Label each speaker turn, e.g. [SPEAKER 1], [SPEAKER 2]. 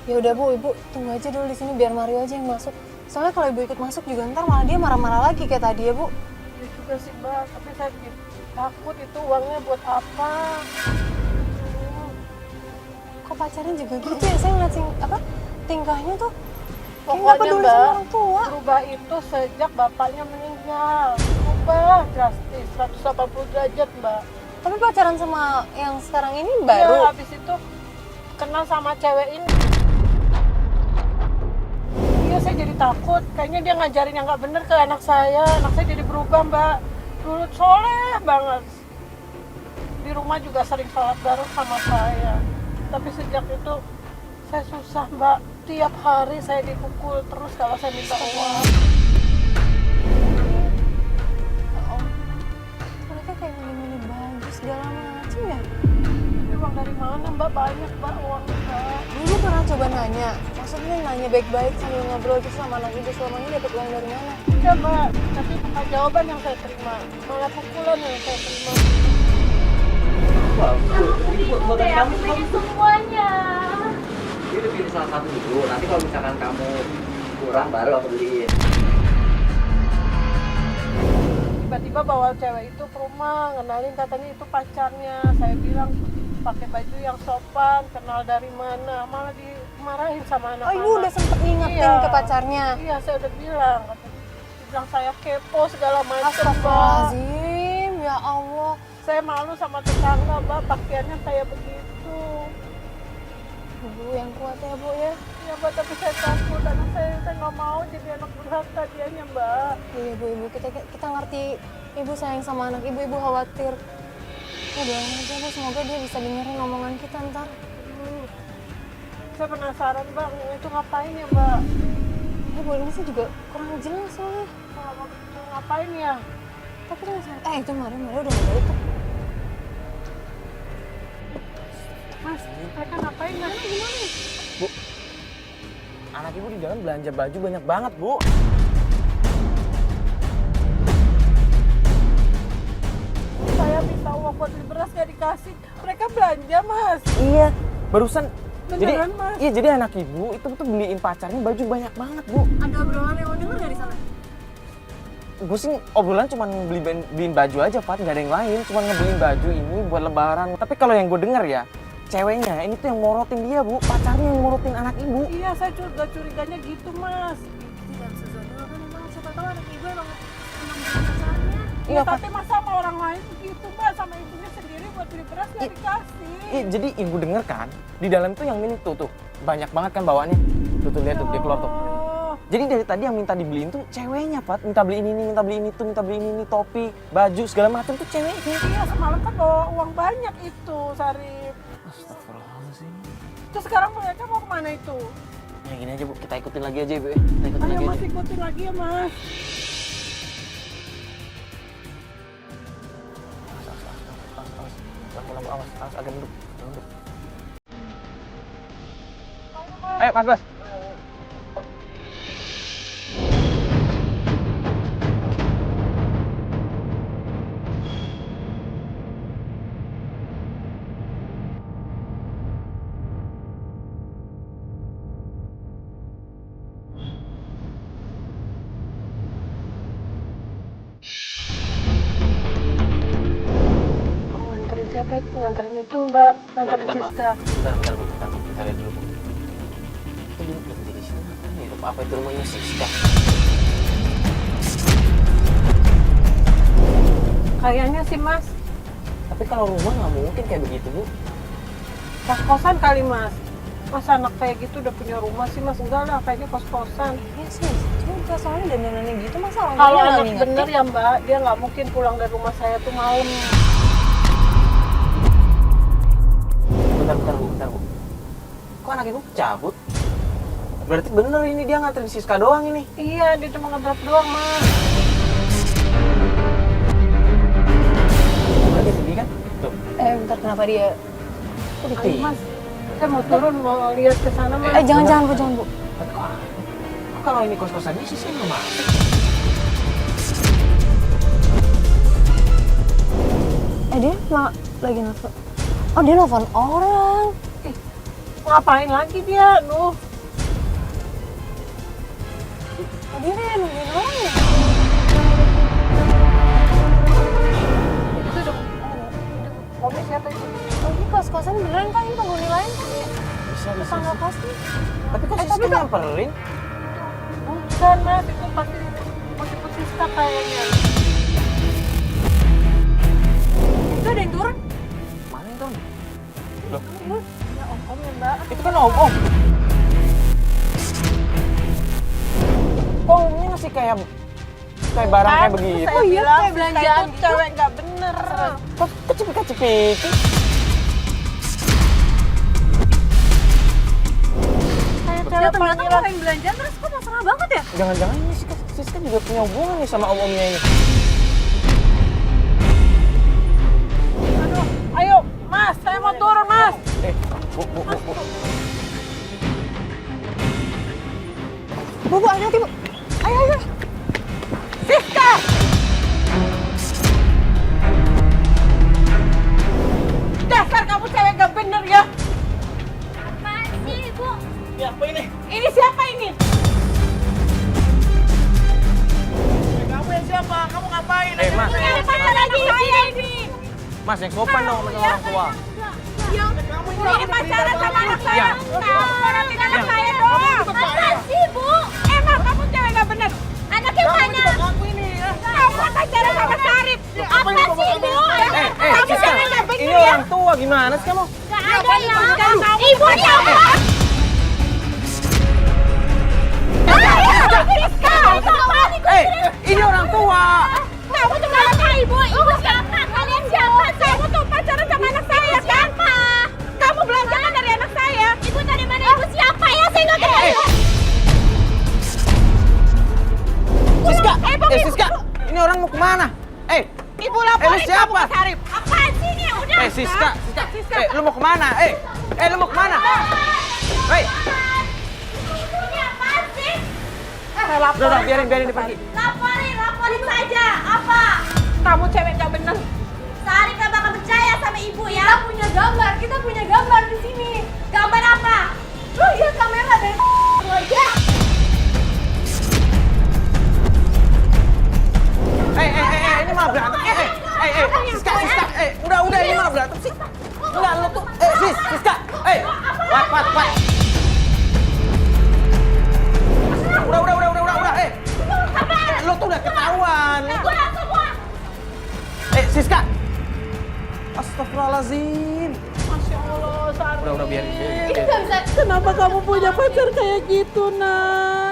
[SPEAKER 1] Ya udah Bu, Ibu tunggu aja dulu di sini biar Mario aja yang masuk. Soalnya kalau Ibu ikut masuk juga ntar malah dia marah-marah lagi kayak tadi ya Bu.
[SPEAKER 2] Ya juga sih Mbak, tapi saya takut itu uangnya buat apa.
[SPEAKER 1] Kok pacarnya juga gitu ya? Saya ngeliat tingkahnya tuh kayak nggak
[SPEAKER 2] Pokoknya
[SPEAKER 1] peduli
[SPEAKER 2] Mbak,
[SPEAKER 1] sama orang tua.
[SPEAKER 2] berubah itu sejak bapaknya meninggal. Berubah drastis, 180 derajat Mbak.
[SPEAKER 1] Tapi pacaran sama yang sekarang ini
[SPEAKER 2] Iya,
[SPEAKER 1] baru.
[SPEAKER 2] habis itu kenal sama cewek ini. Iya, saya jadi takut. Kayaknya dia ngajarin yang nggak bener ke anak saya. Anak saya jadi berubah Mbak. Dulu soleh banget. Di rumah juga sering sholat bareng sama saya. Tapi sejak itu saya susah Mbak. Tiap hari saya dipukul terus kalau saya minta uang.
[SPEAKER 1] Oh, mereka kayak milih-milih baju segala macam ya.
[SPEAKER 2] Tapi uang dari mana Mbak? Banyak Mbak uangnya Mbak.
[SPEAKER 1] Dulu pernah coba nanya, maksudnya nanya baik-baik sambil ngobrol gitu sama anak ibu, selama ini dapat uang dari mana?
[SPEAKER 2] Iya Mbak, tapi bukan jawaban yang saya terima. Malah pukulan yang saya terima.
[SPEAKER 3] Wah, buat kamu
[SPEAKER 2] Beli semuanya.
[SPEAKER 3] dia udah pilih salah satu dulu. Nanti kalau misalkan kamu kurang baru aku beliin.
[SPEAKER 2] Tiba-tiba bawa cewek itu ke rumah, ngenalin katanya itu pacarnya. Saya bilang pakai baju yang sopan, kenal dari mana, malah dimarahin sama
[SPEAKER 1] Oh,
[SPEAKER 2] anak-anak.
[SPEAKER 1] ibu udah sempet ngingetin
[SPEAKER 2] Iya.
[SPEAKER 1] ke pacarnya.
[SPEAKER 2] Iya, saya udah bilang. Bilang saya kepo segala macam. Mbak.
[SPEAKER 1] Astagfirullahaladzim, ya Allah.
[SPEAKER 2] Saya malu sama tetangga, Mbak, pakaiannya kayak begitu.
[SPEAKER 1] Ibu yang kuat ya Bu ya.
[SPEAKER 2] Ya Mbak, tapi saya takut, anak saya nggak mau jadi anak durhaka dianya Mbak.
[SPEAKER 1] Iya Bu, ibu kita ngerti. Ibu sayang sama anak ibu khawatir. Ya doain aja Bu, semoga dia bisa dengerin omongan kita ntar.
[SPEAKER 2] Saya penasaran Mbak, itu ngapain ya Mbak?
[SPEAKER 1] Ya Bu, ini sih juga kurang jelas soalnya.
[SPEAKER 2] Itu ngapain ya?
[SPEAKER 1] Tapi kan itu Mario udah mau balik tuh.
[SPEAKER 2] Mas, mereka ngapain Mas? Gimana?
[SPEAKER 4] Bu, anak ibu di dalam belanja baju banyak banget, Bu.
[SPEAKER 2] Saya minta uang buat beli beras gak dikasih. Mereka belanja Mas.
[SPEAKER 4] Iya, barusan.
[SPEAKER 2] Beneran, Mas?
[SPEAKER 4] Iya, jadi anak ibu itu tuh beliin pacarnya baju banyak banget, Bu.
[SPEAKER 1] Ada obrolan yang mau denger dari sana?
[SPEAKER 4] Gue sih obrolan cuma beliin baju aja, Pat. Nggak ada yang lain. Cuma ngebeliin baju ini buat lebaran. Tapi kalau yang gue denger ya, ceweknya ini tuh yang morotin dia, Bu. Pacarnya yang morotin anak ibu.
[SPEAKER 2] Iya, saya juga curiganya gitu Mas.
[SPEAKER 1] Tidak sezonal kan emang siapa tahu anak ibu emang pacarnya.
[SPEAKER 2] Iya,
[SPEAKER 4] Iya, Pak.
[SPEAKER 2] tapi masa sama orang lain begitu Mbak, sama ibunya sendiri buat beli beras gak dikasih.
[SPEAKER 4] Iya, jadi yang gue denger kan, di dalam tuh yang milih tuh. Banyak banget kan bawaannya. Tuh, lihat tuh, dia keluar tuh.
[SPEAKER 2] Oh.
[SPEAKER 4] Jadi dari tadi yang minta dibeliin tuh ceweknya, Pat. Minta beliin ini, minta beliin itu, minta beliin ini, topi, baju, segala macam tuh ceweknya.
[SPEAKER 2] Iya, semalam kan bawa uang banyak itu, Sarip.
[SPEAKER 4] Astagfirullahaladzim.
[SPEAKER 2] Terus sekarang mereka mau kemana itu?
[SPEAKER 4] Ya gini aja, Bu. Kita ikutin lagi aja, Bu. Kita ikutin
[SPEAKER 2] Ayo
[SPEAKER 4] lagi
[SPEAKER 2] Mas,
[SPEAKER 4] aja.
[SPEAKER 2] ikutin lagi ya Mas.
[SPEAKER 4] Awas, agak duduk. Ayo, Mas.
[SPEAKER 2] Oh, nganterin siapa itu? Nganterin itu Mbak, nganterin Siska.
[SPEAKER 4] Bentar, Bu. Kita lihat dulu, Bu. Itu dia berhenti di sini. Apa itu rumahnya Siska?
[SPEAKER 2] Kayaknya sih Mas,
[SPEAKER 4] Tapi kalau rumah nggak mungkin kayak begitu, Bu.
[SPEAKER 2] kos-kosan kali Mas. Masa anak kayak gitu udah punya rumah sih Mas? Enggak lah, kayaknya kos-kosan.
[SPEAKER 1] Iya sih, juga soalnya dandanannya gitu masa orang
[SPEAKER 2] Kalau
[SPEAKER 1] tuanya nggak
[SPEAKER 2] anak
[SPEAKER 1] ngingetin?
[SPEAKER 2] bener ya Mbak, dia nggak mungkin pulang dari rumah saya tuh malam.
[SPEAKER 4] Bentar, Bu. Kok anak ibu cabut? Berarti bener ini dia nganterin Siska doang ini.
[SPEAKER 2] Iya, dia cuma ngedrop doang Mas.
[SPEAKER 4] Berarti sedih kan? Tuh.
[SPEAKER 1] Bentar kenapa dia?
[SPEAKER 2] Ayo Mas, saya mau turun, mau lihat ke sana Mas.
[SPEAKER 1] Jangan Bu.
[SPEAKER 4] Tapi kok kalau ini kos-kosannya sih saya nggak masuk.
[SPEAKER 1] Dia lagi nelfon. Oh, dia nelfon orang.
[SPEAKER 2] Ngapain lagi dia? Nuh.
[SPEAKER 1] Oh, dia kayak nungguin orang ya?
[SPEAKER 2] Itu udah mobil siapa itu?
[SPEAKER 1] Oh, ini kos-kosan beneran kan? Ini penghuni lain?
[SPEAKER 4] Bisa, bisa.
[SPEAKER 1] Tetangga kos nih?
[SPEAKER 4] Tapi kok
[SPEAKER 1] tapi
[SPEAKER 4] Siska
[SPEAKER 1] Kak-
[SPEAKER 4] nyamperin?
[SPEAKER 2] Bukan mas, itu pasti mau jemput Siska kayaknya.
[SPEAKER 1] Itu ada yang turun?
[SPEAKER 4] Mana itu? Loh,
[SPEAKER 2] Ya om ya mbak.
[SPEAKER 4] itu kan om. Kok omnya masih kayak barang kayak begitu?
[SPEAKER 2] Saya
[SPEAKER 1] Oh iya,
[SPEAKER 2] bilang,
[SPEAKER 1] kayak
[SPEAKER 2] Siska
[SPEAKER 1] belanjaan
[SPEAKER 2] itu
[SPEAKER 1] gitu.
[SPEAKER 2] cewek nggak bener.
[SPEAKER 4] Kok kecepik-kecepik?
[SPEAKER 2] Kayak
[SPEAKER 1] Ya
[SPEAKER 2] cewek
[SPEAKER 1] ternyata
[SPEAKER 2] panggilan.
[SPEAKER 1] ngapain belanjaan terus kok mesra banget ya?
[SPEAKER 4] Jangan-jangan ini Siska juga punya hubungan nih sama om-omnya ini.
[SPEAKER 2] Aduh, ayo mas, saya mau turun mas.
[SPEAKER 4] Bu.
[SPEAKER 1] Bu, hati-hati bu. Ayo.
[SPEAKER 2] Siska! Dasar kamu cewek gak bener ya.
[SPEAKER 5] Apaan sih, Ibu?
[SPEAKER 2] Ya apa ini? Ini siapa ini? Kamu yang siapa? Kamu ngapain?
[SPEAKER 4] Mas.
[SPEAKER 2] Ini ada pacar lagi saya ini.
[SPEAKER 4] Mas, yang sopan dong sama orang tua.
[SPEAKER 2] Ini pacaran sama anak saya.
[SPEAKER 4] Ya.
[SPEAKER 2] Kamu perhatiin anak saya dong.
[SPEAKER 5] Apaan sih, Bu?
[SPEAKER 2] Emang kamu cewek gak bener.
[SPEAKER 5] Anaknya mana?
[SPEAKER 2] Kamu pacaran sama Sarip.
[SPEAKER 5] Apa sih, Bu?
[SPEAKER 2] Kamu
[SPEAKER 4] Siska,
[SPEAKER 2] cewek gak bener
[SPEAKER 4] ini
[SPEAKER 2] ya.
[SPEAKER 4] orang tua gimana sih kamu?
[SPEAKER 5] Gak ada ya. Ibu siapa?
[SPEAKER 4] Ini orang tua.
[SPEAKER 5] Kamu tuh siapa, Ibu? Ibu siapa? Kalian siapa?
[SPEAKER 2] Kamu tuh pacaran sama anak saya kan?
[SPEAKER 5] Siapa?
[SPEAKER 2] Kamu belanjakan dari anak saya.
[SPEAKER 5] Ibu dari mana? Ibu siapa ya? Saya nggak kenal.
[SPEAKER 4] Siska, ini orang mau kemana?
[SPEAKER 2] Ibu laporin
[SPEAKER 4] lu siapa?
[SPEAKER 2] kamu ke Sarip.
[SPEAKER 5] Apaan sih ini? Udah.
[SPEAKER 4] Siska. Lu mau kemana? Lu mau kemana?
[SPEAKER 5] Ini apaan sih?
[SPEAKER 2] Saya laporin.
[SPEAKER 4] Udah, biarin dia pergi.
[SPEAKER 5] Laporin saja. Apa?
[SPEAKER 2] Kamu cewek gak bener.
[SPEAKER 5] Sari gak bakal percaya sama ibu ya.
[SPEAKER 1] Kita punya gambar di sini.
[SPEAKER 5] Gambar apa?
[SPEAKER 1] Lu lihat kamera dari aja.
[SPEAKER 4] Ini malah berantem. Siska. Udah, ini malah berantem sih. Enggak, lu tuh. Siska. Pat. Udah. Lu tuh udah ketahuan.
[SPEAKER 5] Pulang semua.
[SPEAKER 4] Siska. Astagfirullahaladzim.
[SPEAKER 2] Masya Allah, Sarip.
[SPEAKER 4] Udah, biarin.
[SPEAKER 1] Ini nggak bisa.
[SPEAKER 2] Kenapa kamu punya pacar kayak gitu, nak?